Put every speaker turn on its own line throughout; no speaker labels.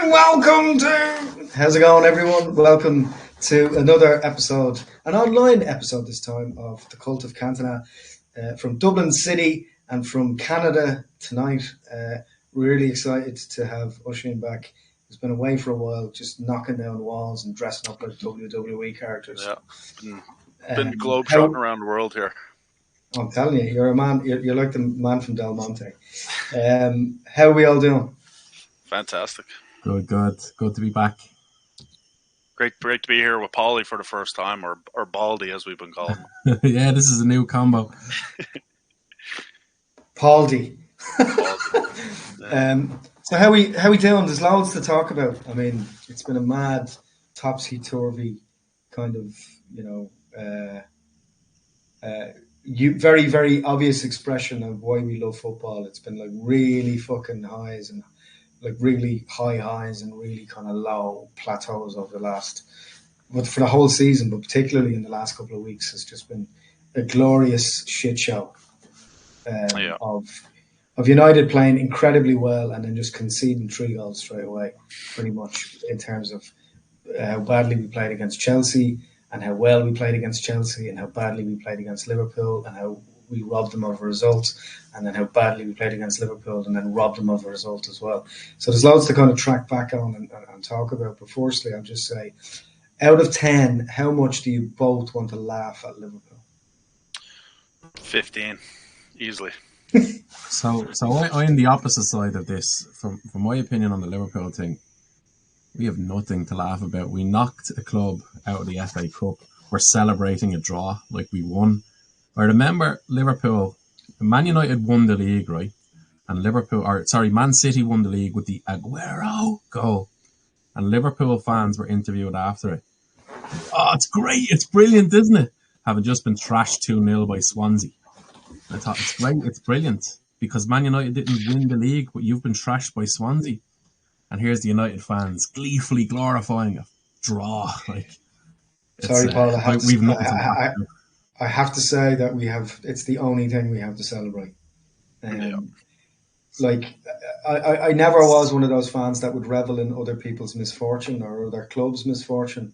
And welcome to... How's it going, everyone? Welcome to another episode, an online episode this time, of the Cult of Cantona from Dublin City and from Canada tonight. Really excited to have Oisin back. He's been away for a while, just knocking down walls and dressing up like WWE characters.
Yeah, been globetrotting around the world here.
I'm telling you, you're a man. You're like the man from Del Monte. How are we all doing?
Fantastic.
Good to be back.
Great to be here with Paulie for the first time, or Baldie as we've been calling him.
Yeah, this is a new combo.
Baldie. So how we doing? There's loads to talk about. I mean, it's been a mad, topsy-turvy kind of, very, very obvious expression of why we love football. It's been like really fucking highs and like really high highs and really kind of low plateaus over the last, but for the whole season, but particularly in the last couple of weeks, has just been a glorious shit show of United playing incredibly well and then just conceding 3 goals straight away, pretty much, in terms of how badly we played against Chelsea and how well we played against Chelsea and how badly we played against Liverpool and how we robbed them of a result, and then how badly we played against Liverpool and then robbed them of a result as well. So there's loads to kind of track back on and talk about. But firstly, I'll just say, out of 10, how much do you both want to laugh at Liverpool?
15, easily.
So I'm the opposite side of this. From my opinion on the Liverpool thing, we have nothing to laugh about. We knocked a club out of the FA Cup. We're celebrating a draw like we won. I remember Liverpool, Man United won the league, right? And Man City won the league with the Aguero goal. And Liverpool fans were interviewed after it. Oh, it's great. It's brilliant, isn't it? Having just been thrashed 2-0 by Swansea. I thought, it's great. It's brilliant. Because Man United didn't win the league, but you've been thrashed by Swansea. And here's the United fans gleefully glorifying a draw.
Sorry, Paul,
I
have to say that it's the only thing we have to celebrate. I never was one of those fans that would revel in other people's misfortune or other clubs' misfortune,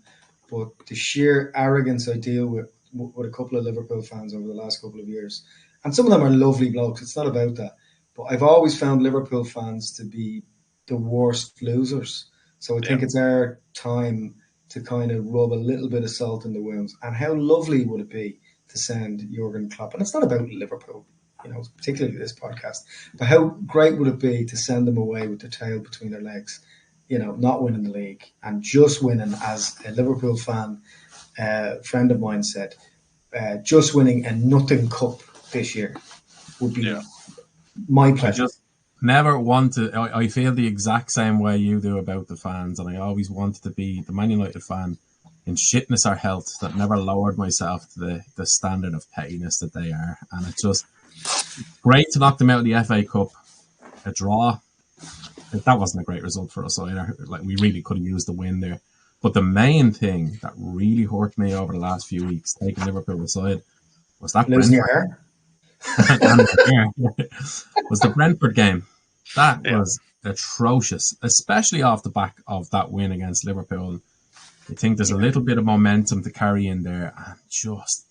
but the sheer arrogance I deal with a couple of Liverpool fans over the last couple of years, and some of them are lovely blokes, it's not about that, but I've always found Liverpool fans to be the worst losers. So I think it's our time to kind of rub a little bit of salt in the wounds. And how lovely would it be to send Jurgen Klopp, and it's not about Liverpool, particularly this podcast, but how great would it be to send them away with their tail between their legs, not winning the league and just winning, as a Liverpool fan friend of mine said, just winning a nothing cup this year would be my pleasure.
Never wanted. I feel the exact same way you do about the fans, and I always wanted to be the Man United fan in shitness or health that never lowered myself to the standard of pettiness that they are. And it's just great to knock them out of the FA Cup. A draw, that wasn't a great result for us either. We really could have used the win there. But the main thing that really hurt me over the last few weeks, taking Liverpool aside, was that
losing your hair.
Was the Brentford game. That was atrocious, especially off the back of that win against Liverpool. I think there's a little bit of momentum to carry in there, and just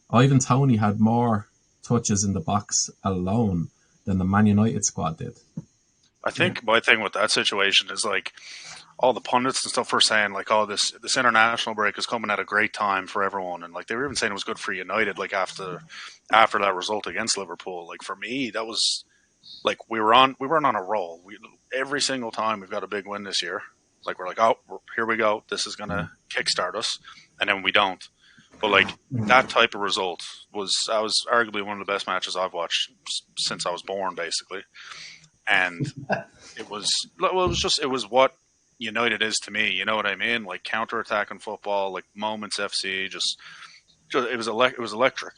Ivan Toney had more touches in the box alone than the Man United squad did.
I think my thing with that situation is all the pundits and stuff were saying this international break is coming at a great time for everyone, and they were even saying it was good for United after that result against Liverpool. For me, that was we weren't on a roll. Every single time we've got a big win this year, we're here we go, this is gonna kickstart us, and then we don't. But that type of result was arguably one of the best matches I've watched since I was born, basically. And it was what United is to me. You know what I mean? Counter-attacking football, moments FC. It was electric.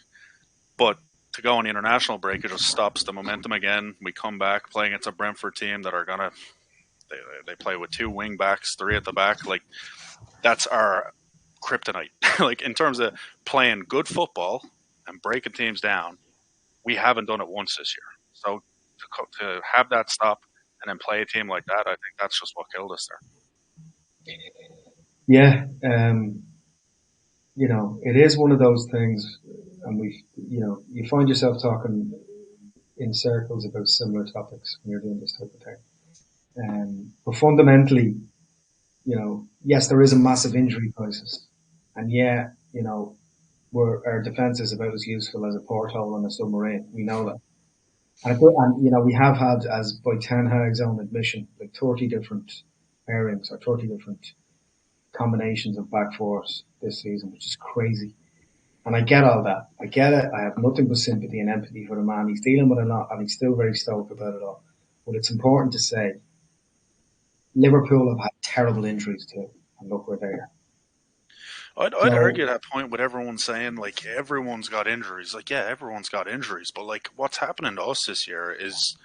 But to go on the international break, it just stops the momentum again. We come back playing against a Brentford team that are gonna they play with 2 wing backs, 3 at the back. That's our kryptonite. In terms of playing good football and breaking teams down, we haven't done it once this year. So to have that stop and then play a team like that. I think that's just what killed us there.
Yeah, it is one of those things, and you find yourself talking in circles about similar topics when you're doing this type of thing. But fundamentally, yes, there is a massive injury crisis, and our defence is about as useful as a porthole on a submarine. We know that. And we have had, as by Ten Hag's own admission, like 30 different pairings or 30 different combinations of back fours this season, which is crazy. And I get all that. I get it. I have nothing but sympathy and empathy for the man. He's dealing with a lot, and he's still very stoked about it all. But it's important to say, Liverpool have had terrible injuries too, and look where they are.
I'd argue that point with everyone saying, like, everyone's got injuries. Like, yeah, everyone's got injuries. But, like, what's happening to us this year is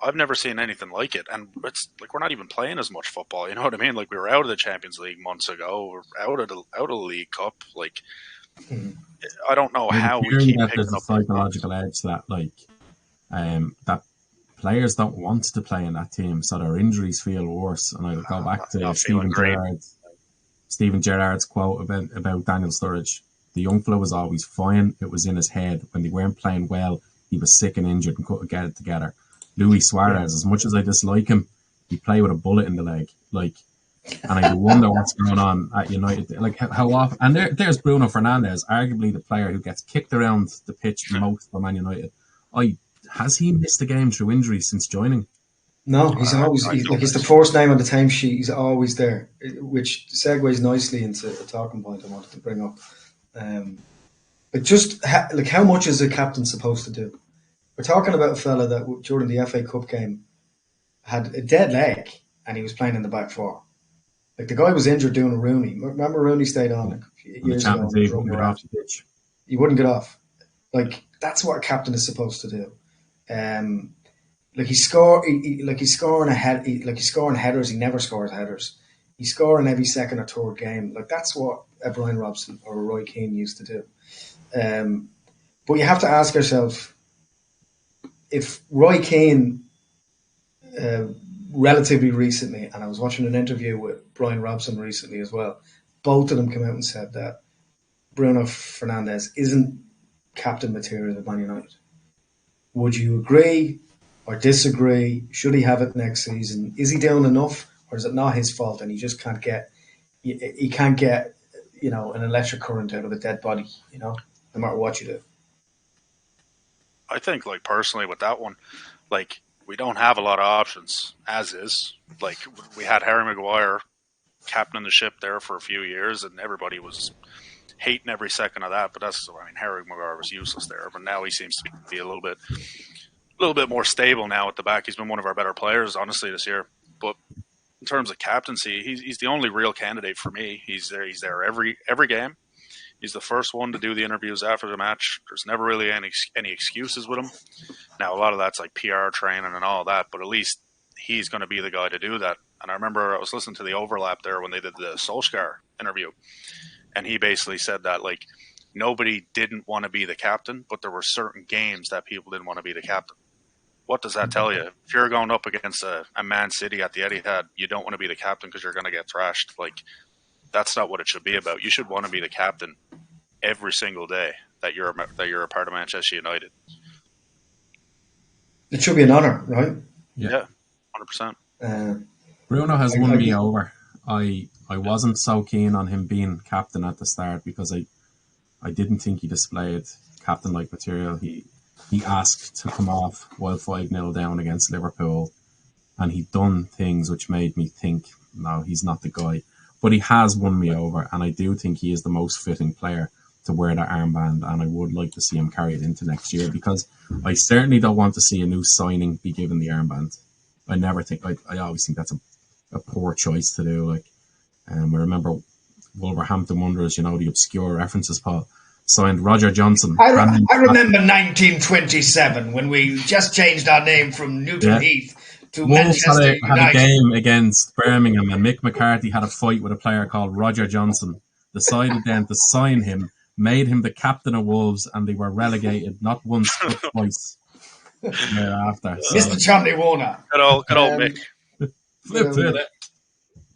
I've never seen anything like it. And it's like we're not even playing as much football. You know what I mean? Like, we were out of the Champions League months ago. We're out of the League Cup. Like, I don't know how we keep picking
there's
up.
a psychological edge that, like, that players don't want to play in that team, so their injuries feel worse. And I'll go back to Steven Gerrard's quote about Daniel Sturridge. The young fella was always fine. It was in his head. When they weren't playing well, he was sick and injured and couldn't get it together. Luis Suarez, as much as I dislike him, he played with a bullet in the leg. Like, and I wonder what's going on at United. Like, how often? And there's Bruno Fernandes, arguably the player who gets kicked around the pitch the most for Man United. Has he missed a game through injury since joining?
No, he's the first name on the time sheet. He's always there, which segues nicely into a talking point I wanted to bring up. But just how much is a captain supposed to do? We're talking about a fella that during the FA Cup game had a dead leg and he was playing in the back four. Like, the guy was injured doing a Rooney. Remember Rooney stayed on years ago. He wouldn't get off. Like, that's what a captain is supposed to do. He's scoring headers. He never scores headers. He's scoring every second or third game. Like, that's what a Brian Robson or a Roy Keane used to do. But you have to ask yourself, if Roy Keane, relatively recently, and I was watching an interview with Brian Robson recently as well, both of them came out and said that Bruno Fernandes isn't captain material at Man United. Would you agree or disagree? Should he have it next season? Is he doing enough, or is it not his fault and he just can't get an electric current out of a dead body, no matter what you do?
I think, like, personally with that one, like, we don't have a lot of options as is. Like, we had Harry Maguire captaining the ship there for a few years and everybody was hating every second of that, but Harry Maguire was useless there, but now he seems to be a little bit more stable now at the back. He's been one of our better players, honestly, this year. But in terms of captaincy, he's the only real candidate for me. He's there every game. He's the first one to do the interviews after the match. There's never really any excuses with him. Now, a lot of that's like PR training and all that, but at least he's going to be the guy to do that. And I remember I was listening to the overlap there when they did the Solskjaer interview, and he basically said that, like, nobody didn't want to be the captain, but there were certain games that people didn't want to be the captain. What does that tell you? If you're going up against a Man City at the Etihad, you don't want to be the captain because you're going to get thrashed. Like, that's not what it should be about. You should want to be the captain every single day that you're a part of Manchester United.
It should be an honour, right?
Yeah, 100%.
Bruno has won me over. I wasn't so keen on him being captain at the start because I didn't think he displayed captain-like material. He asked to come off while 5-0 down against Liverpool, and he'd done things which made me think, no, he's not the guy. But he has won me over, and I do think he is the most fitting player to wear that armband, and I would like to see him carry it into next year because I certainly don't want to see a new signing be given the armband. I always think that's a poor choice to do. Like, I remember Wolverhampton Wanderers, the obscure references, Paul, signed Roger Johnson.
I remember 1927 when we just changed our name from Newton Heath to Manchester United.
Had a game against Birmingham, and Mick McCarthy had a fight with a player called Roger Johnson. Decided then to sign him, made him the captain of Wolves, and they were relegated not once but twice. thereafter.
Mr. Chandley Warner.
Good old Mick.
Flip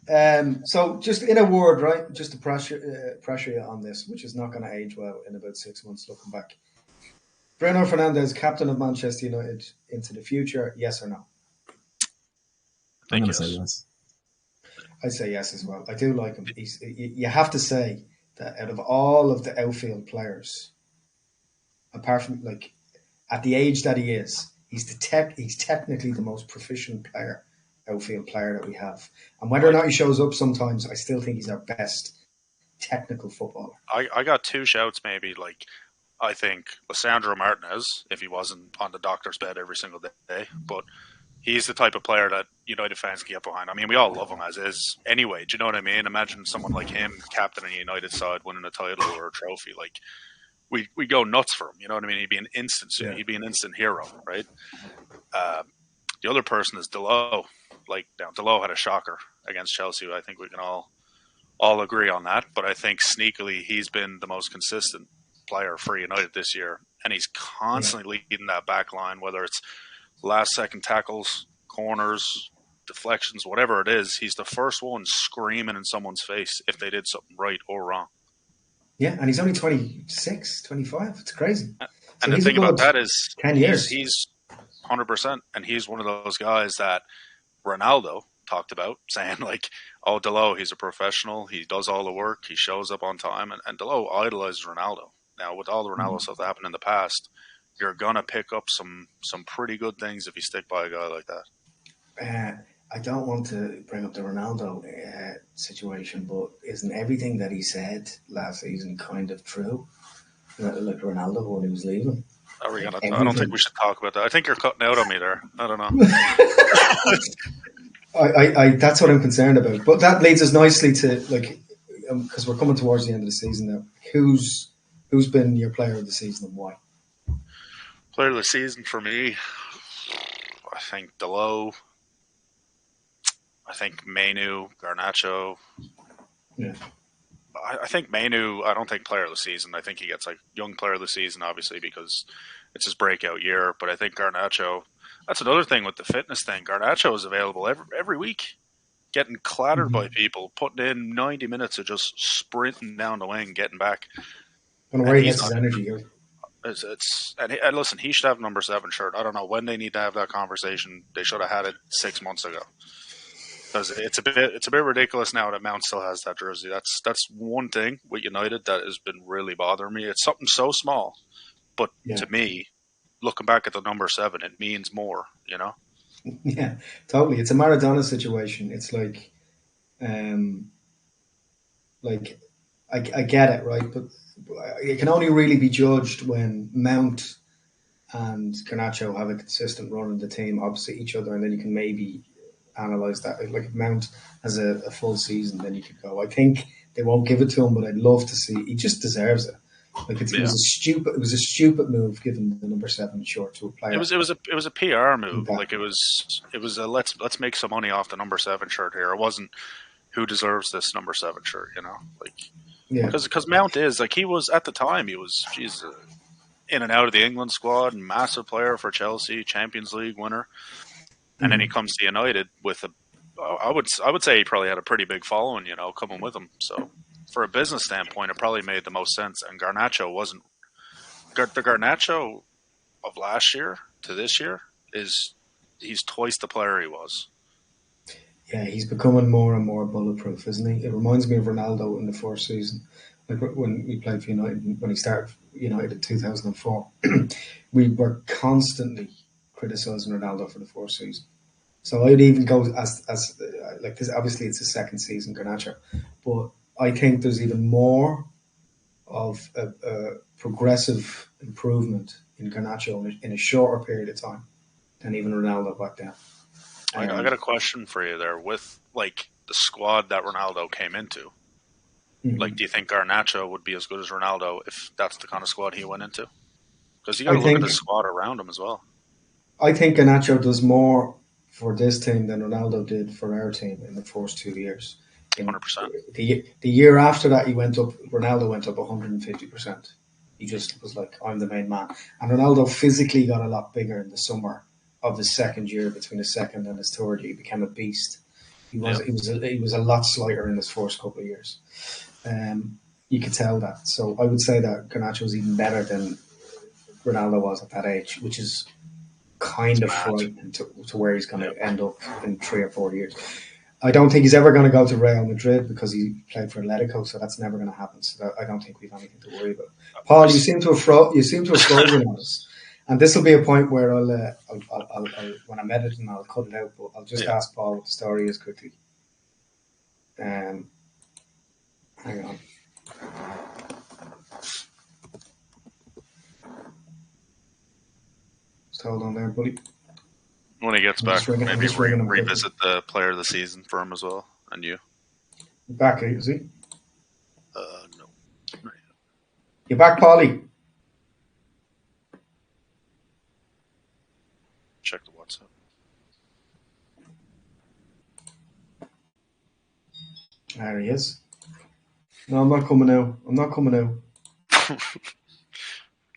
it.
So just in a word, right, just to pressure you on this, which is not going to age well in about 6 months looking back. Bruno Fernandes, captain of Manchester United into the future, yes or no?
I'm going to say yes.
I'd say yes as well. I do like him. You have to say that out of all of the outfield players, apart from like at the age that he is, he's technically the most proficient outfield player that we have. And whether or not he shows up sometimes, I still think he's our best technical footballer.
I got two shouts maybe. Like I think Lisandro Martinez, if he wasn't on the doctor's bed every single day, but he's the type of player that United fans can get behind. I mean, we all love him as is anyway. Do you know what I mean? Imagine someone like him, captain of the United side, winning a title or a trophy. Like, we go nuts for him. You know what I mean? He'd be an instant hero, right? The other person is Dalot. Dalot had a shocker against Chelsea. I think we can all agree on that. But I think sneakily he's been the most consistent player for United this year. And he's constantly leading that back line, whether it's last-second tackles, corners, deflections, whatever it is. He's the first one screaming in someone's face if they did something right or wrong.
Yeah, and he's only 26, 25. It's crazy.
And the thing about that is
10 years.
He's 100%, and he's one of those guys that Ronaldo talked about, saying like, oh, Dalot, he's a professional. He does all the work. He shows up on time. And Dalot idolizes Ronaldo. Now, with all the Ronaldo stuff that happened in the past, you're going to pick up some pretty good things if you stick by a guy like that.
I don't want to bring up the Ronaldo situation, but isn't everything that he said last season kind of true? Like Ronaldo when he was leaving?
I don't think we should talk about that. I think you're cutting out on me there. I don't know.
I that's what I'm concerned about. But that leads us nicely to, like, because we're coming towards the end of the season now, who's been your player of the season and why?
Player of the season for me, I think Dalot. I think Mainu, Garnacho.
Yeah.
I think Mainu, I don't think player of the season. I think he gets like young player of the season, obviously, because it's his breakout year. But I think Garnacho, that's another thing with the fitness thing. Garnacho is available every week, getting clattered by people, putting in 90 minutes of just sprinting down the wing, getting back.
And where he gets his energy.
And listen, he should have number 7 shirt. I don't know when they need to have that conversation. They should have had it 6 months ago. Because it's a bit ridiculous now that Mount still has that jersey. That's one thing with United that has been really bothering me. It's something so small, but to me, looking back at the number 7, it means more. You know?
Yeah, totally. It's a Maradona situation. It's like, I get it, right? But it can only really be judged when Mount and Garnacho have a consistent run in the team opposite each other, and then you can maybe analyze that. Like if Mount has a full season, then you could go, I think they won't give it to him, but I'd love to see. He just deserves it. Like it was a stupid move given the number 7 short to a player.
It was a PR move. Like it was a let's make some money off the number 7 shirt here. It wasn't who deserves this number 7 shirt, you know? Like because Mount is like he was at the time. He was in and out of the England squad, massive player for Chelsea, Champions League winner. And then he comes to United with I would say he probably had a pretty big following, you know, coming with him. So for a business standpoint, it probably made the most sense. And Garnacho wasn't the Garnacho of last year to this year he's twice the player he was.
Yeah, he's becoming more and more bulletproof, isn't he? It reminds me of Ronaldo in the first season. Like when we played for United, when he started United in 2004, we were constantly criticising Ronaldo for the first season. So I'd even go as like this. Obviously, it's his second season, Garnacho, but I think there's even more of a progressive improvement in Garnacho in a shorter period of time than even Ronaldo back then.
I got a question for you there. With like the squad that Ronaldo came into, like, do you think Garnacho would be as good as Ronaldo if that's the kind of squad he went into? Because you got to look at the squad around him as well.
I think Garnacho does more for this team than Ronaldo did for our team in the first 2 years.
100%.
The year after that, Ronaldo went up 150%. He just was like, I'm the main man. And Ronaldo physically got a lot bigger in the summer of his second year. Between his second and his third year, he became a beast. He was a lot slighter in his first couple of years. You could tell that. So I would say that Garnacho was even better than Ronaldo was at that age, which is kind of frightening to where he's going to end up in 3 or 4 years. I don't think he's ever going to go to Real Madrid because he played for Atletico, so that's never going to happen. So I don't think we've anything to worry about. Paul, you seem to have frozen on us, and this will be a point where I'll when I'm editing, I'll cut it out. But I'll just ask Paul what the story is quickly. Hang on. Just hold on there, buddy.
When he gets back, maybe revisit the player of the season for him as well. And you?
Back, is he?
No.
You're back, Paulie.
Check the WhatsApp.
There he is. No, I'm not coming out. I'm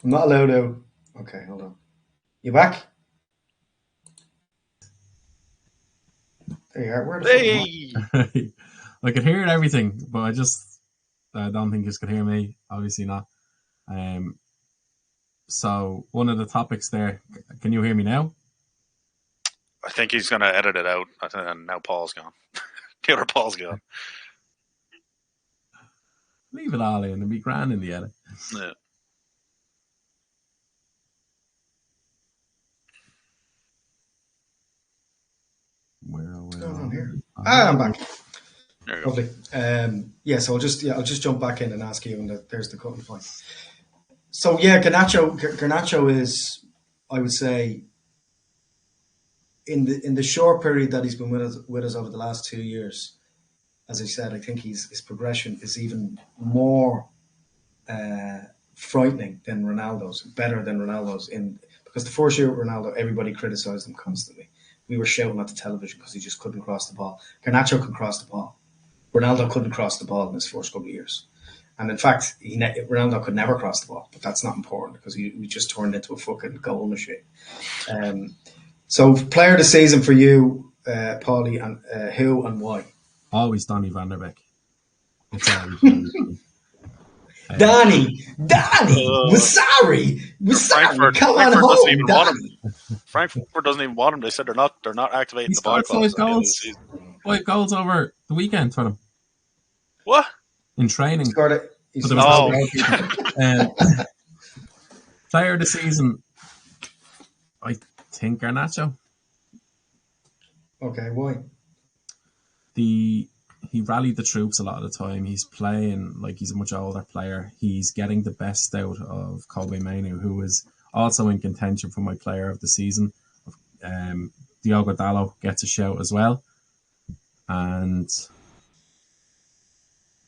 not allowed out. Okay, hold on. You back? There you are. Where the fuck am I?
I could hear everything, but I don't think you could hear me. Obviously not. So one of the topics there. Can you hear me now?
I think he's going to edit it out, and now Paul's gone. The other Paul's gone.
Leave it all in. It'll be grand in the edit.
Yeah.
Where
I'm here. I'm back.
There you go.
Lovely. So I'll just jump back in and ask you, and there's the cutting point. So Garnacho is, I would say, in the short period that he's been with us over the last 2 years, as I said, I think his progression is even more frightening than Ronaldo's, better than Ronaldo's. Because the first year with Ronaldo, everybody criticised him constantly. We were shouting at the television because he just couldn't cross the ball. Garnacho could cross the ball. Ronaldo couldn't cross the ball in his first couple of years. And in fact, Ronaldo could never cross the ball, but that's not important because we just turned into a fucking goal machine. So player of the season for you, Paulie, and who and why?
Always Donny van der Beek. It's always
Donny, Wasari,
Frankfurt
come on
doesn't
home,
even want him. Frankfurt doesn't even want him. They said they're not activating the buy clause.
5 goals over the weekend for them.
What?
In training.
Player
of the season, I think Garnacho.
Okay, why?
He rallied the troops a lot of the time. He's playing like he's a much older player. He's getting the best out of Kobe Mainoo, who is also in contention for my player of the season. Diogo Dalot gets a shout as well. And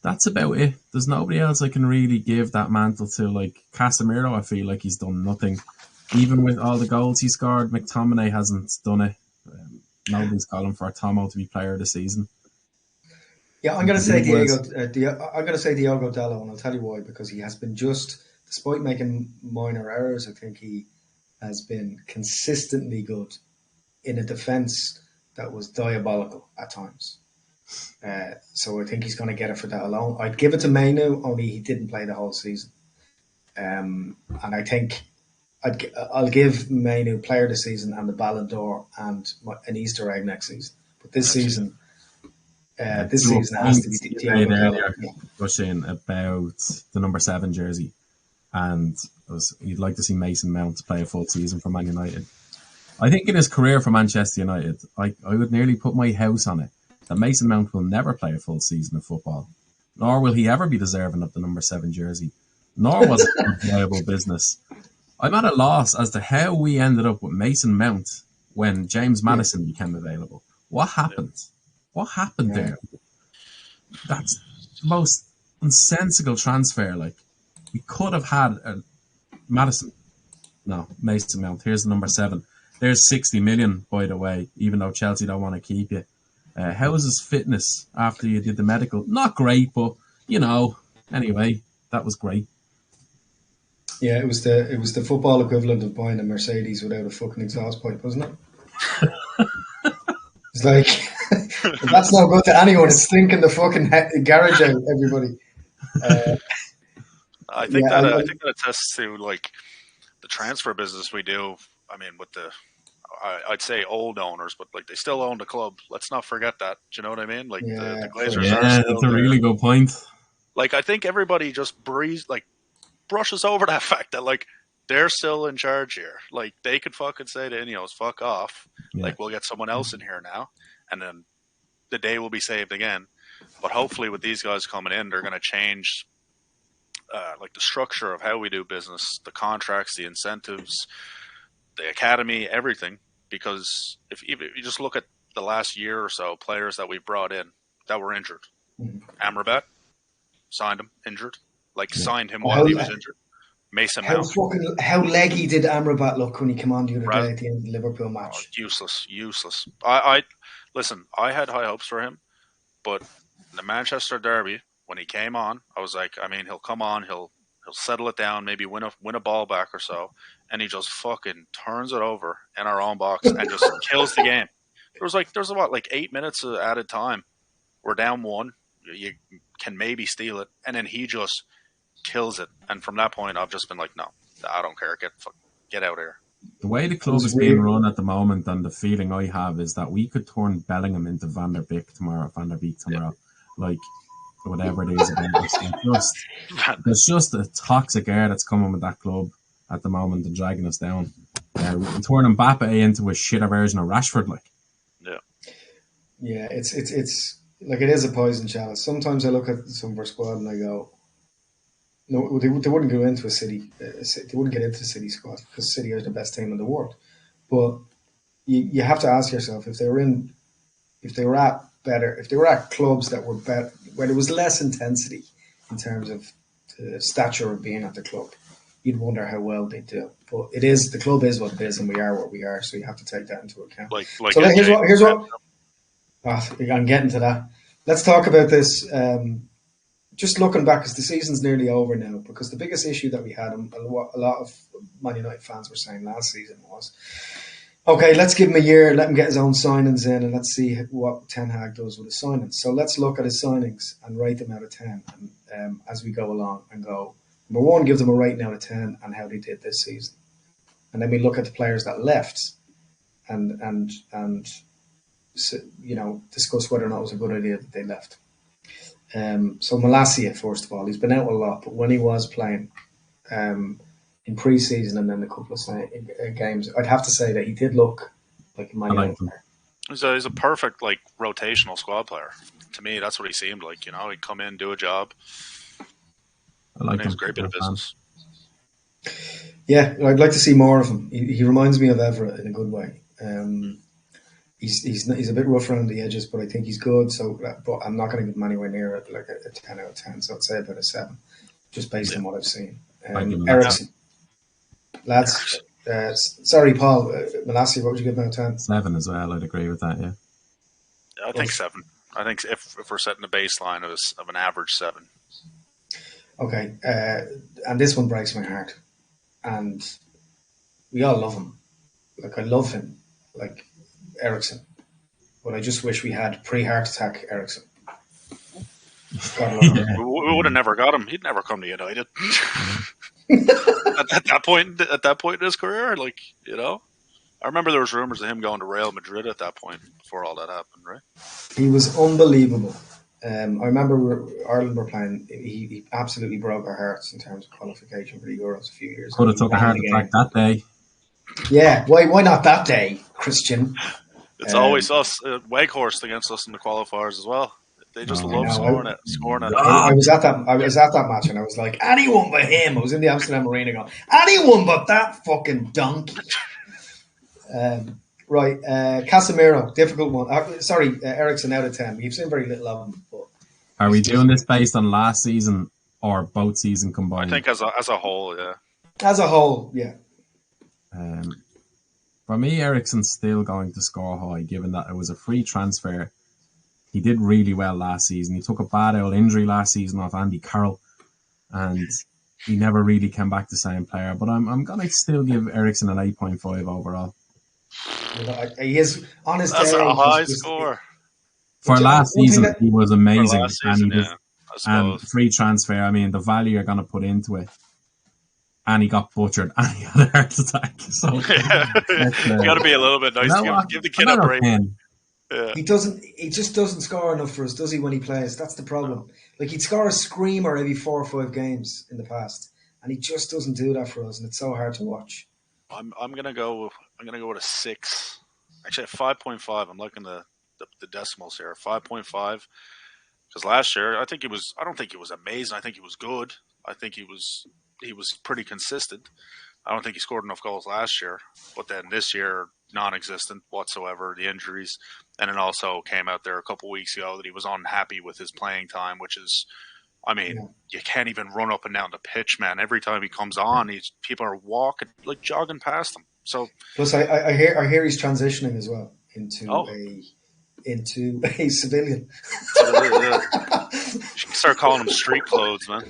that's about it. There's nobody else I can really give that mantle to. Like Casemiro, I feel like he's done nothing. Even with all the goals he scored, McTominay hasn't done it. Nobody's calling for Tomo to be player of the season.
Yeah, I'm going to say Diogo Dalot, and I'll tell you why. Because he has been despite making minor errors, I think he has been consistently good in a defence that was diabolical at times. So I think he's going to get it for that alone. I'd give it to Mainoo, only he didn't play the whole season. And I think I'll give Mainoo player of the season and the Ballon d'Or and an Easter egg next season. But this season has to be Diogo Dalot.
Gushing about the number 7 jersey, and you'd like to see Mason Mount play a full season for Man United. I think in his career for Manchester United, I would nearly put my house on it that Mason Mount will never play a full season of football, nor will he ever be deserving of the number 7 jersey, nor was it a viable business. I'm at a loss as to how we ended up with Mason Mount when James Maddison became available. What happened? What happened there? That's the most nonsensical transfer. Like, we could have had Mason Mount. Here's the number 7. There's 60 million, by the way, even though Chelsea don't want to keep you. How is his fitness after you did the medical? Not great, but, anyway, that was great.
Yeah, it was the football equivalent of buying a Mercedes without a fucking exhaust pipe, wasn't it? It's like that's not good to anyone. It's stinking the fucking garage out, everybody.
I think
Yeah,
that attests to like the transfer business we do. I mean, with I'd say old owners, but like they still own the club. Let's not forget that. Do you know what I mean? Like the Glazers are
yeah,
still
that's a
there.
really good point.
Like I think everybody just brushes over that fact that like they're still in charge here. Like they could fucking say to Ineos, "Fuck off."
Yeah.
Like we'll get someone else in here now, and then the day will be saved again. But hopefully, with these guys coming in, they're going to change like the structure of how we do business, the contracts, the incentives, the academy, everything. Because if you just look at the last year or so, players that we've brought in that were injured, Amrabat signed him injured, signed him while he was injured. Mason Mount.
How leggy did Amrabat look when he came on the other day at the end of the Liverpool match?
Useless. I listen. I had high hopes for him, but the Manchester derby when he came on, I was like, I mean, he'll come on, he'll settle it down, maybe win a ball back or so, and he just fucking turns it over in our own box and just kills the game. There's 8 minutes of added time. We're down 1. You can maybe steal it, and then he just kills it. And from that point, I've just been like, no, I don't care. Get out of here.
The way the club is being run at the moment, and the feeling I have is that we could turn Bellingham into Van der Beek tomorrow, like whatever it is about us. There's just a toxic air that's coming with that club at the moment and dragging us down. We can turn Mbappe into a shitter version of Rashford, like.
Yeah, it's like it is a poison chalice. Sometimes I look at some of our squad and I go, no, they wouldn't go into a City. They wouldn't get into the City squad because City are the best team in the world. But you have to ask yourself if they were at clubs that were better, where there was less intensity in terms of the stature of being at the club, you'd wonder how well they do. But the club is what it is, and we are what we are. So you have to take that into account. Here's what. I'm getting to that. Let's talk about this. Just looking back, because the season's nearly over now, because the biggest issue that we had, and what a lot of Man United fans were saying last season was, okay, let's give him a year, let him get his own signings in, and let's see what Ten Hag does with his signings. So let's look at his signings and rate them out of 10 and, as we go along and go, number 1, give them a rating out of 10 and how they did this season. And then we look at the players that left and discuss whether or not it was a good idea that they left. So Malacia, first of all, he's been out a lot, but when he was playing in pre-season and then a couple of games, I'd have to say that he did look like a Man United player.
He's a perfect rotational squad player. To me, that's what he seemed like. He'd come in, do a job.
I like him.
He's a great bit of business.
Yeah, I'd like to see more of him. He reminds me of Everett in a good way. He's a bit rough around the edges, but I think he's good. So, but I'm not going to give him anywhere near it, like a 10 out of 10. So I'd say about a 7, just based on what I've seen. Eriksen, lads. Sorry, Paul. Malacia, what would you give him out of 10?
7 as well. I'd agree with that. Yeah.
I think 7. I think if we're setting a baseline of an average 7.
Okay, and this one breaks my heart, and we all love him. Like I love him, like Eriksen, but I just wish we had pre-heart attack Eriksen.
We would have never got him. He'd never come to United. at that point in his career, I remember there was rumors of him going to Real Madrid at that point before all that happened, right?
He was unbelievable. I remember Ireland were playing. He absolutely broke our hearts in terms of qualification for the Euros a few years ago.
Could have took a heart attack that day.
Yeah, why not that day, Christian?
It's always us, Wakehorst against us in the qualifiers as well. They just love scoring it.
I was at that match and I was like, anyone but him. I was in the Amsterdam Arena going, anyone but that fucking donkey. Right, Casemiro, difficult one. Eriksen out of 10. We've seen very little of him. But
are we doing this based on last season or both seasons combined?
I think as a whole, yeah.
As a whole, yeah.
For me, Eriksen's still going to score high, given that it was a free transfer. He did really well last season. He took a bad old injury last season off Andy Carroll, and he never really came back the same player. But I'm going to still give Eriksen an 8.5 overall.
He is on his
That's
day.
a high score.
For last season, he was amazing.
For last season,
and and free transfer, I mean, the value you're going to put into it. And he got butchered and he had a heart attack. So
you got to be a little bit nice to give the kid a break.
Yeah. He just doesn't score enough for us, does he, when he plays? That's the problem. Like, he'd score a screamer every 4 or 5 games in the past, and he just doesn't do that for us, and it's so hard to watch.
I'm gonna go with a 6. Actually, a 5.5. I'm looking the decimals here. 5.5. Because last year, I don't think he was amazing. I think he was good. I think he was pretty consistent. I don't think he scored enough goals last year, but then this year, non-existent whatsoever, the injuries. And it also came out there a couple weeks ago that he was unhappy with his playing time, which is, I mean, you can't even run up and down the pitch, man. Every time he comes on, people are jogging past him. So
plus, I hear he's transitioning as well into a civilian.
You can start calling him street clothes, man.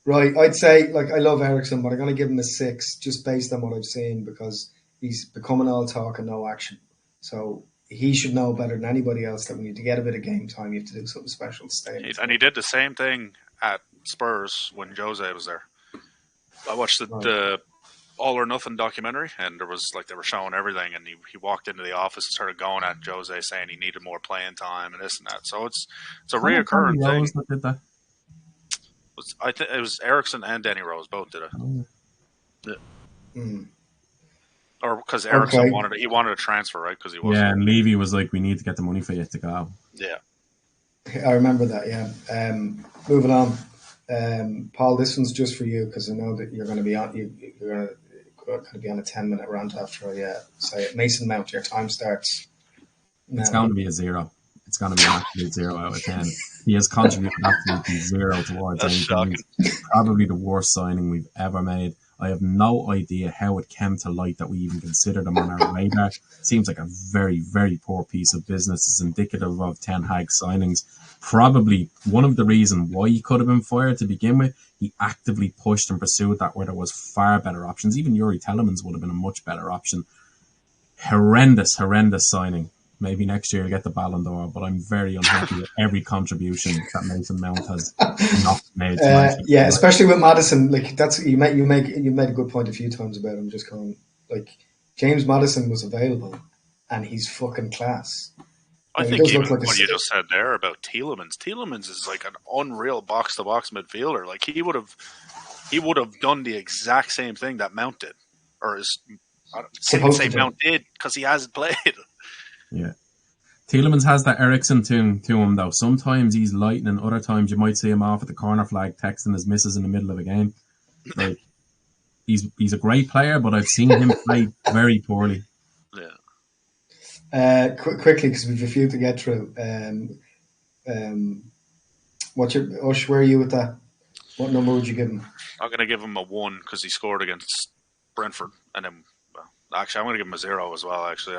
Right, I'd say, like, I love Eriksen, but I'm going to give him a 6 just based on what I've seen, because he's becoming all talk and no action. So he should know better than anybody else that when you to get a bit of game time, you have to do something special to stay.
And he did the same thing at Spurs when Jose was there. I watched the All or Nothing documentary, and there was they were showing everything, and he walked into the office and started going at Jose, saying he needed more playing time and this and that. So it's a reoccurring thing.
That did that?
I think it was Eriksen and Danny Rose both did it. Or because Eriksen wanted a transfer, right? Because he was.
Yeah, and Levy was like, "We need to get the money for you to go."
Yeah,
I remember that. Yeah. Moving on, Paul. This one's just for you because I know that you're going to be on. You're going to be on a 10-minute rant after I say it. Mason Mount, your time starts now.
It's going to be a 0. It's going to be an absolute 0 out of 10. He has contributed absolutely 0 towards anything. Probably the worst signing we've ever made. I have no idea how it came to light that we even considered him on our radar. Seems like a very, very poor piece of business. It's indicative of Ten Hag signings. Probably one of the reasons why he could have been fired to begin with. He actively pushed and pursued that where there was far better options. Even Yuri Telemans would have been a much better option. Horrendous signing. Maybe next year he'll get the Ballon d'Or, but I'm very unhappy with every contribution that Mason Mount has not made.
Yeah, especially with Maddison. Like, that's you made a good point a few times about him just going, like, James Maddison was available, and he's fucking class.
I think even what you just said there about Tielemans is like an unreal box-to-box midfielder. Like, he would have done the exact same thing that Mount did, or is I can't say Mount did because he hasn't played.
Yeah. Tielemans has that Eriksen to him, though. Sometimes he's lightning, other times you might see him off at the corner flag texting his missus in the middle of a game. Like, he's a great player, but I've seen him play very poorly.
Yeah. Quickly, because we've a few to get through. Ush, where are you with that? What number would you give him?
I'm going to give him a 1 because he scored against Brentford, and then. Actually, I'm going to give him a 0 as well. Actually,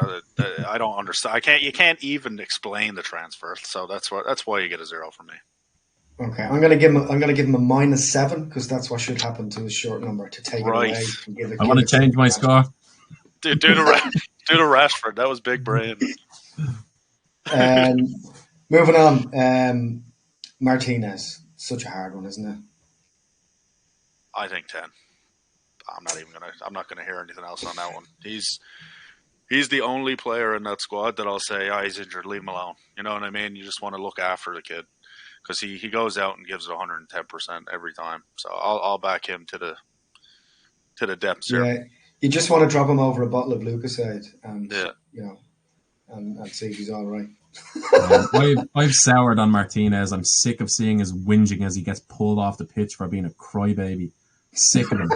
I don't understand. You can't even explain the transfer. So that's why you get a 0 from me.
Okay, I'm going to give him a -7 because that's what should happen to his short number to take it away.
I want to change my score.
Do the Rashford. That was big brain.
Moving on, Martinez. Such a hard one, isn't it?
I think 10. I'm not gonna hear anything else on that one. He's the only player in that squad that I'll say, he's injured, leave him alone. You know what I mean? You just want to look after the kid because he goes out and gives it 110% every time. So I'll back him to the depths here.
Yeah, you just want to drop him over a bottle of Lucasade and and see if he's all right.
I've soured on Martinez. I'm sick of seeing his whinging as he gets pulled off the pitch for being a crybaby. Sick of him.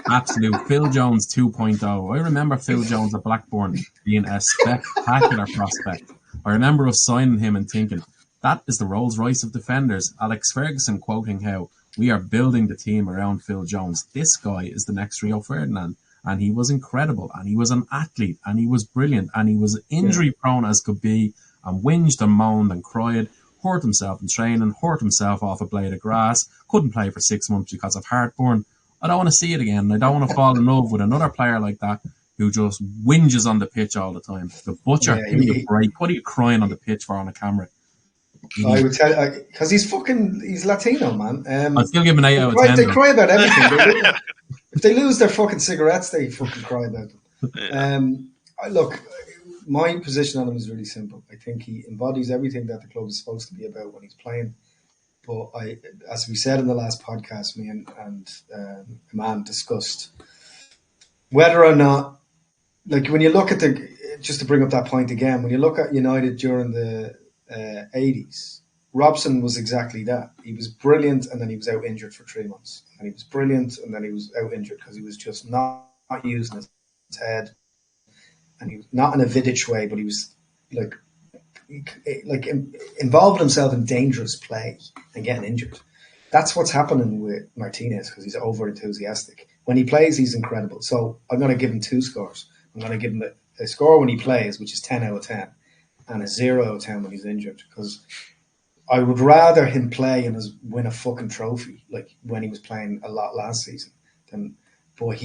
Absolute Phil Jones 2.0. I remember Phil Jones at Blackburn being a spectacular prospect. I remember us signing him and thinking, that is the Rolls Royce of defenders. Alex Ferguson quoting how we are building the team around Phil Jones. This guy is the next Rio Ferdinand. And he was incredible. And he was an athlete. And he was brilliant. And he was injury prone as could be. And whinged and moaned and cried. hurt himself in training, hurt himself off a blade of grass, couldn't play for 6 months because of heartburn. I don't want to see it again. I don't want to fall in love with another player like that who just whinges on the pitch all the time. The butcher, give me a break. What are you crying on the pitch for on a camera?
I would tell you, because he's Latino, man.
I'd still give him an 8 out of 10.
They cry about everything. If they lose their fucking cigarettes, they fucking cry about them. Look, my position on him is really simple. I think he embodies everything that the club is supposed to be about when he's playing. But as we said in the last podcast, me and Man discussed whether or not, like when you look at just to bring up that point again, when you look at United during the 80s, Robson was exactly that. He was brilliant, and then he was out injured for 3 months. And he was brilliant, and then he was out injured because he was just not using his head. And he was not in a Vidic way, but he was involved himself in dangerous play and getting injured. That's what's happening with Martinez because he's over enthusiastic. When he plays, he's incredible. So I'm going to give him 2 scores. I'm going to give him a score when he plays, which is 10 out of 10, and a 0 out of 10 when he's injured. Because I would rather him play and win a fucking trophy like when he was playing a lot last season than. But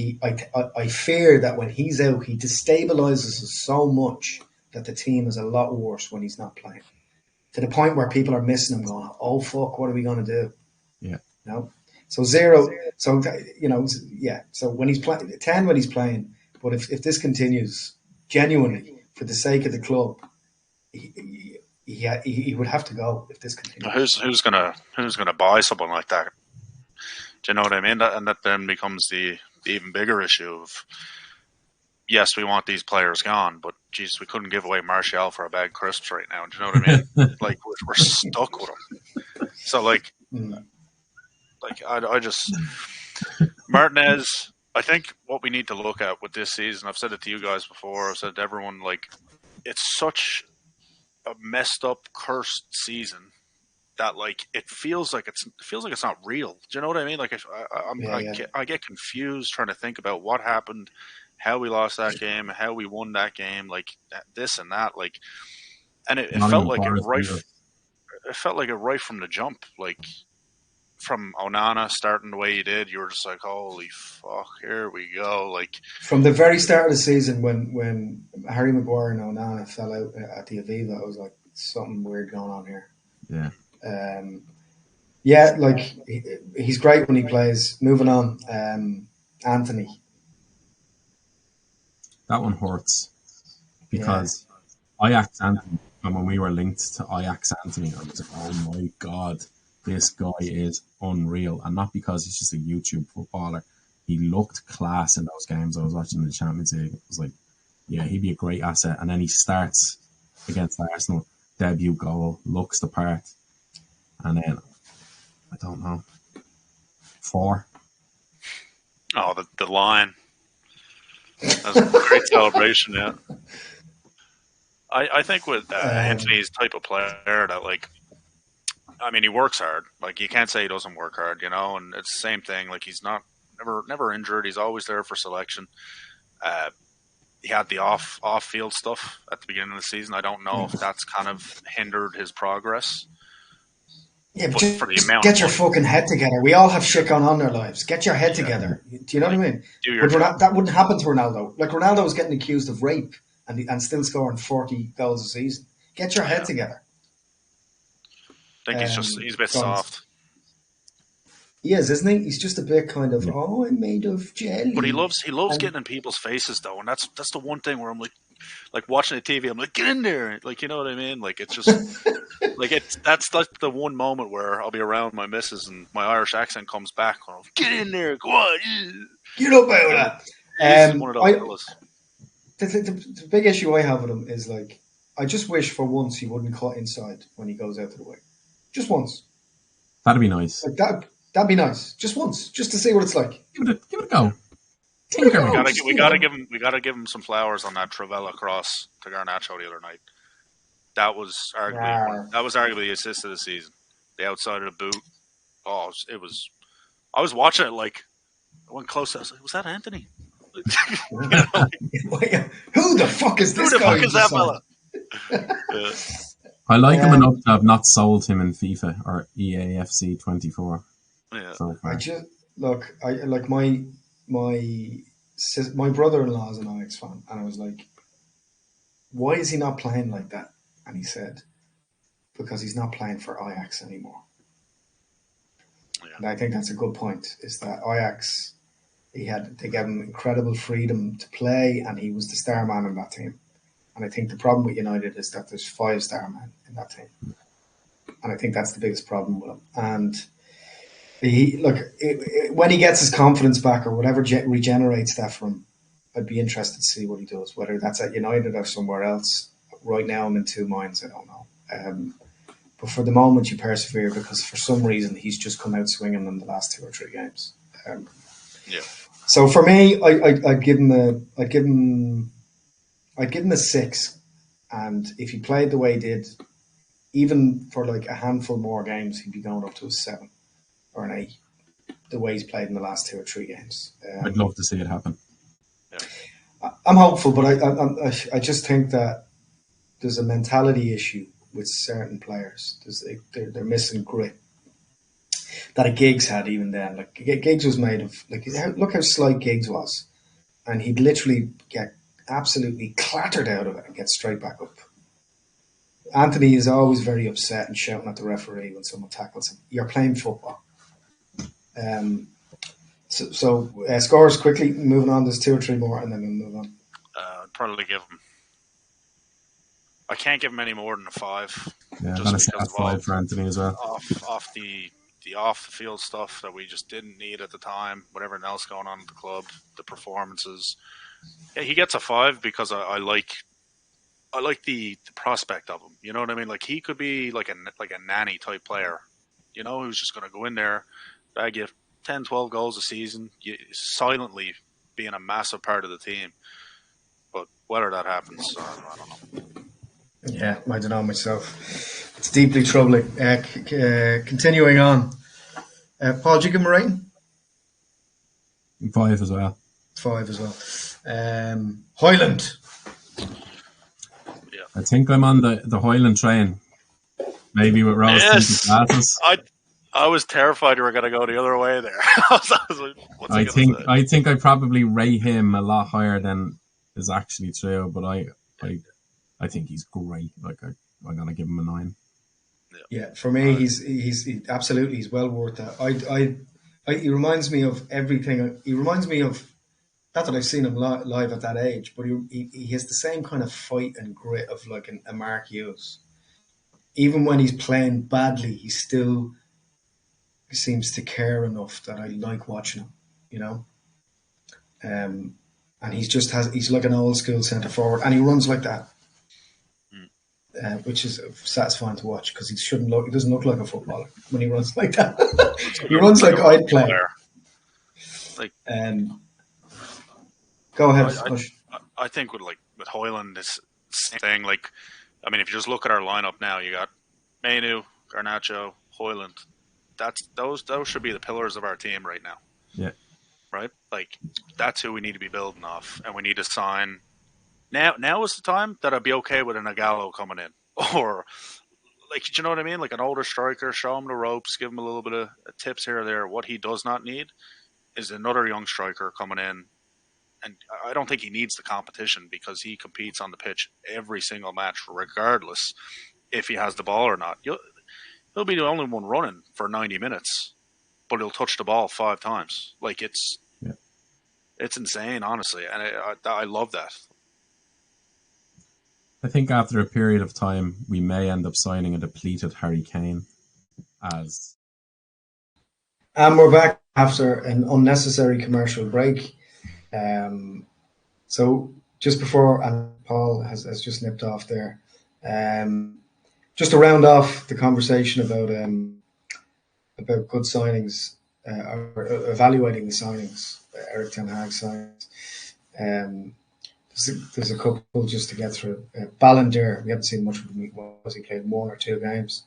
I fear that when he's out, he destabilizes us so much that the team is a lot worse when he's not playing. To the point where people are missing him, going, "Oh fuck, what are we going to do?"
Yeah.
No. So 0. So yeah. So when he's playing, 10 when he's playing. But if this continues, genuinely for the sake of the club, he would have to go if this continues.
Who's gonna buy someone like that? Do you know what I mean? And that then becomes the even bigger issue of, yes, we want these players gone, but geez, we couldn't give away Martial for a bag of crisps right now. Do you know what I mean? Like we're stuck with him. So I just Martinez. I think what we need to look at with this season, I've said it to you guys before, I've said it to everyone, like it's such a messed up, cursed season that like it feels like it's not real. Do you know what I mean? Like I get confused trying to think about what happened, how we lost that game, how we won that game, like this and that, like, and it felt like it right. It felt like it right from the jump, like from Onana starting the way he did. You were just like, holy fuck, here we go. Like
from the very start of the season when Harry Maguire and Onana fell out at the Aviva, I was like, something weird going on here.
Yeah.
Like he's great when he plays. Moving on, Anthony.
That one hurts because Ajax Anthony, and when we were linked to Ajax Anthony, I was like, oh my god, this guy is unreal. And not because he's just a YouTube footballer. He looked class in those games I was watching in the Champions League. It was like, yeah, he'd be a great asset. And then he starts against Arsenal, debut goal, looks the part. And then, I don't know, 4.
Oh, the line. That was a great celebration, yeah. I think with Anthony's type of player that, like, I mean, he works hard. Like, you can't say he doesn't work hard, and it's the same thing. Like, he's never injured. He's always there for selection. He had the off-field stuff at the beginning of the season. I don't know if that's kind of hindered his progress.
Yeah, but for the amount get your fucking head together. We all have shit going on in our lives. Get your head together. Do you know what I mean? That wouldn't happen to Ronaldo. Like, Ronaldo was getting accused of rape and still scoring 40 goals a season. Get your head together.
I think he's a bit soft.
He is, isn't he? He's just a bit kind of, I'm made of jelly.
But he loves getting in people's faces, though, and that's the one thing where I'm like watching the TV, I'm like, get in there, like, you know what I mean? Like, it's just like that's like the one moment where I'll be around my missus and my Irish accent comes back. And get in there, go on,
get up out of that.
One of those
the big issue I have with him is, like, I just wish for once he wouldn't cut inside when he goes out to the wing. Just once.
That'd be nice.
Like that'd be nice. Just once, just to see what it's like.
Give it a go.
We gotta give him some flowers on that Travella cross to Garnacho the other night. That was arguably the assist of the season. The outside of the boot. Oh, it was. I was watching it, like, I went close. I was like, was that Anthony?
Who the fuck is this guy?
Who the fuck is that fella?
I like him enough to have not sold him in FIFA or EAFC 24.
Yeah.
So far.
I just look. I like my brother-in-law is an Ajax fan, and I was like, "Why is he not playing like that?" And he said, "Because he's not playing for Ajax anymore."
Yeah.
And I think that's a good point. Is that Ajax? They gave him incredible freedom to play, and he was the star man in that team. And I think the problem with United is that there's 5-star men in that team, and I think that's the biggest problem with him. And when he gets his confidence back or whatever regenerates that for him, I'd be interested to see what he does, whether that's at United or somewhere else. Right now, I'm in two minds. I don't know. But for the moment, you persevere because for some reason he's just come out swinging in the last 2 or 3 games.
Yeah.
So for me, I'd give him a 6, and if he played the way he did, even for like a handful more games, he'd be going up to a 7 or an 8. The way he's played in the last 2 or 3 games,
I'd love to see it happen.
Yeah.
I'm hopeful, but I just think that there's a mentality issue with certain players. They're missing grit that a Giggs had even then. Like Giggs was made of look how slight Giggs was, and he'd literally get absolutely clattered out of it and get straight back up. Anthony is always very upset and shouting at the referee when someone tackles him. You're playing football. So scores quickly. Moving on, there's 2 or 3 more, and then we'll move on.
I'd probably give him. I can't give him any more than a 5.
Yeah, I'm going to say a 5 for Anthony as well.
Off the off the field stuff that we just didn't need at the time, whatever else going on at the club, the performances. Yeah, he gets a 5 because I like the prospect of him. You know what I mean? Like he could be like a nanny type player. You know, who's just going to go in there, bag you 10, 12 goals a season, silently being a massive part of the team. But whether that happens, I don't know.
Yeah, I don't know myself. It's deeply troubling. Continuing on. Paul, did you give him a rating?
5 as well.
5 as well. Hoyland.
Yeah.
I think I'm on the Hoyland train. Maybe with rose tinted glasses.
I was terrified you were going to go the other way there. I
think I probably rate him a lot higher than is actually true, but I think he's great. Like I'm going to give him a 9.
Yeah, for me, he's absolutely he's well worth that. He reminds me of everything. He reminds me of not that I've seen him live at that age, but he has the same kind of fight and grit of like a Mark Hughes. Even when he's playing badly, he still seems to care enough that I like watching him. You know, and he's like an old school centre forward, and he runs like that. Which is satisfying to watch because he doesn't look like a footballer when he runs like that. He runs like I'd play.
Like,
go ahead.
I think with Hoyland, it's the same thing. Like, I mean, if you just look at our lineup now, you got Manu, Garnacho, Hoyland. Those should be the pillars of our team right now.
Yeah.
Right? Like, that's who we need to be building off, and we need to sign. Now is the time that I'd be okay with an Agallo coming in. Or, like, you know what I mean? Like an older striker, show him the ropes, give him a little bit of tips here or there. What he does not need is another young striker coming in. And I don't think he needs the competition because he competes on the pitch every single match, regardless if he has the ball or not. He'll be the only one running for 90 minutes, but he'll touch the ball 5 times. Like, it's insane, honestly. And I love that.
I think after a period of time, we may end up signing a depleted Harry Kane
And we're back after an unnecessary commercial break. So just before, and Paul has just nipped off there, just to round off the conversation about good signings, or evaluating the signings, Erik Ten Hag signings. There's a couple just to get through. Ballinger, we haven't seen much of him. He played 1 or 2 games.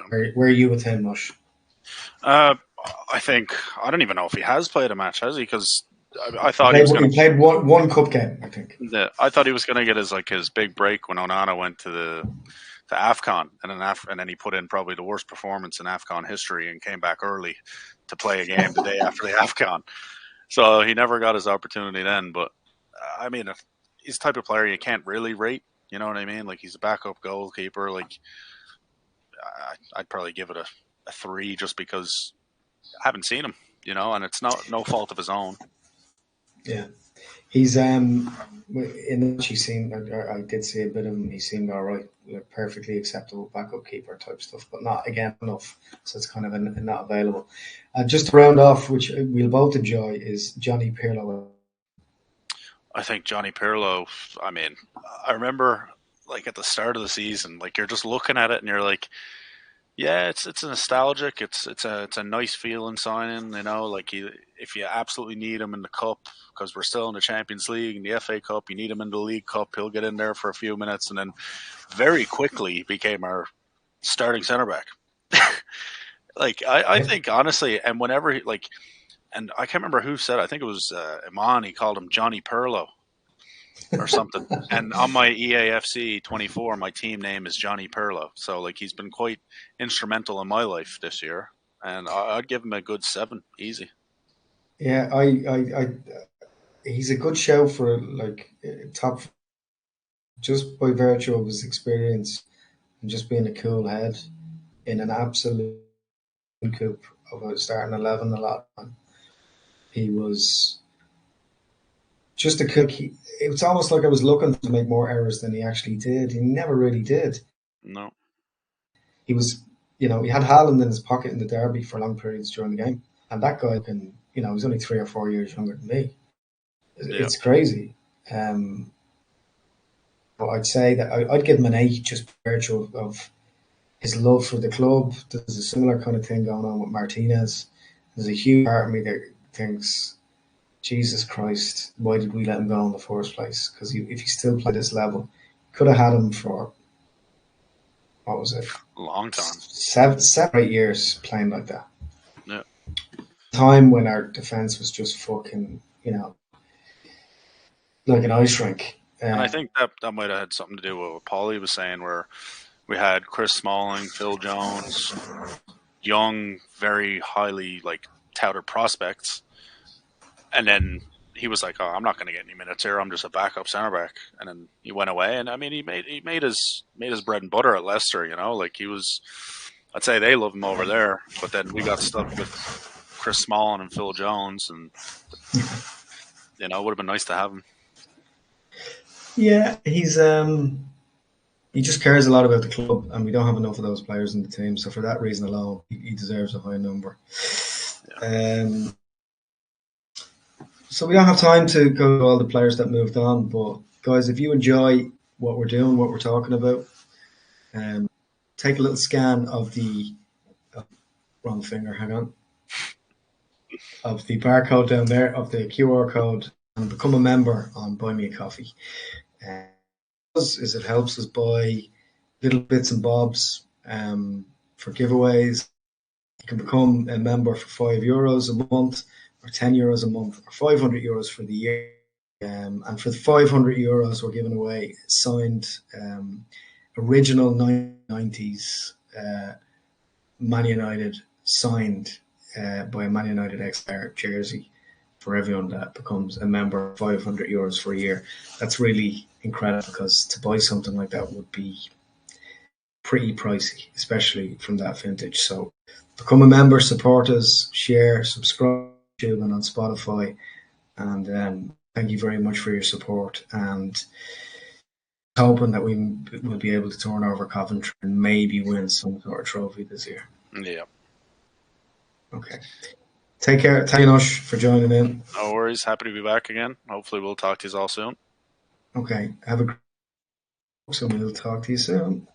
Where are you with him, Mush?
I think I don't even know if he has played a match, has he? Because I thought he was going
He played one cup game, I think.
I thought he was going to get his big break when Onana went to AFCON, and then he put in probably the worst performance in AFCON history and came back early to play a game the day after the AFCON. So he never got his opportunity then. But I mean, he's the type of player you can't really rate. You know what I mean? Like, he's a backup goalkeeper. Like, I'd probably give it a 3 just because I haven't seen him. You know, and it's no fault of his own.
Yeah. He's in which he seemed. I did see a bit of him. He seemed all right, like perfectly acceptable backup keeper type stuff, but not again enough. So it's kind of not available. Just to round off, which we'll both enjoy, is Johnny Pirlo.
I think Johnny Pirlo. I mean, I remember like at the start of the season, like you're just looking at it and you're like, yeah, it's nostalgic. It's a nice feeling signing. You know, like if you absolutely need him in the cup because we're still in the Champions League and the FA Cup, you need him in the League Cup. He'll get in there for a few minutes, and then very quickly became our starting centre back. Like I think honestly, and whenever and I can't remember who said it, I think it was Iman. He called him Johnny Pirlo or something. And on my EAFC 24, my team name is Johnny Pirlo. So like he's been quite instrumental in my life this year, and I'd give him a good 7, easy.
Yeah, he's a good show for like top, just by virtue of his experience and just being a cool head in an absolute coup of a starting 11 a lot. He was just a cook. It's almost like I was looking to make more errors than he actually did. He never really did.
No.
He was, he had Haaland in his pocket in the derby for long periods during the game. And that guy he's only 3 or 4 years younger than me. It's crazy. But I'd say that I'd give him an 8 just by virtue of his love for the club. There's a similar kind of thing going on with Martinez. There's a huge part of me that thinks, Jesus Christ, why did we let him go in the first place? Because if he still played this level, could have had him for, what was it?
A long time.
7 or 8 years playing like that.
Yeah.
Time when our defence was just fucking, like an ice rink.
And I think that might have had something to do with what Paulie was saying, where we had Chris Smalling, Phil Jones, young, very highly touted prospects. And then he was like, "Oh, I'm not going to get any minutes here. I'm just a backup center back." And then he went away. And I mean, he made his bread and butter at Leicester. Like he was. I'd say they love him over there. But then we got stuck with Chris Smalling and Phil Jones, and it would have been nice to have him.
Yeah, he's he just cares a lot about the club, and we don't have enough of those players in the team. So for that reason alone, he deserves a high number. Yeah. So we don't have time to go to all the players that moved on, but guys, if you enjoy what we're doing, what we're talking about, take a little scan of the wrong finger, hang on, of the barcode down there, of the QR code, and become a member on Buy Me a Coffee. It helps us buy little bits and bobs for giveaways. You can become a member for €5 a month, or €10 a month, or €500 for the year. And for the €500, we're giving away signed original 1990s Man United signed by a Man United ex-player jersey for everyone that becomes a member, €500 for a year. That's really incredible, because to buy something like that would be pretty pricey, especially from that vintage. So become a member, support us, share, subscribe to YouTube and on Spotify, and thank you very much for your support, and hoping that we will be able to turn over Coventry and maybe win some sort of trophy this year.
Yeah.
Okay. Take care. Thank you, Nush, for joining in.
No worries. Happy to be back again. Hopefully we'll talk to you all soon.
Okay. Have a great week, and we'll talk to you soon.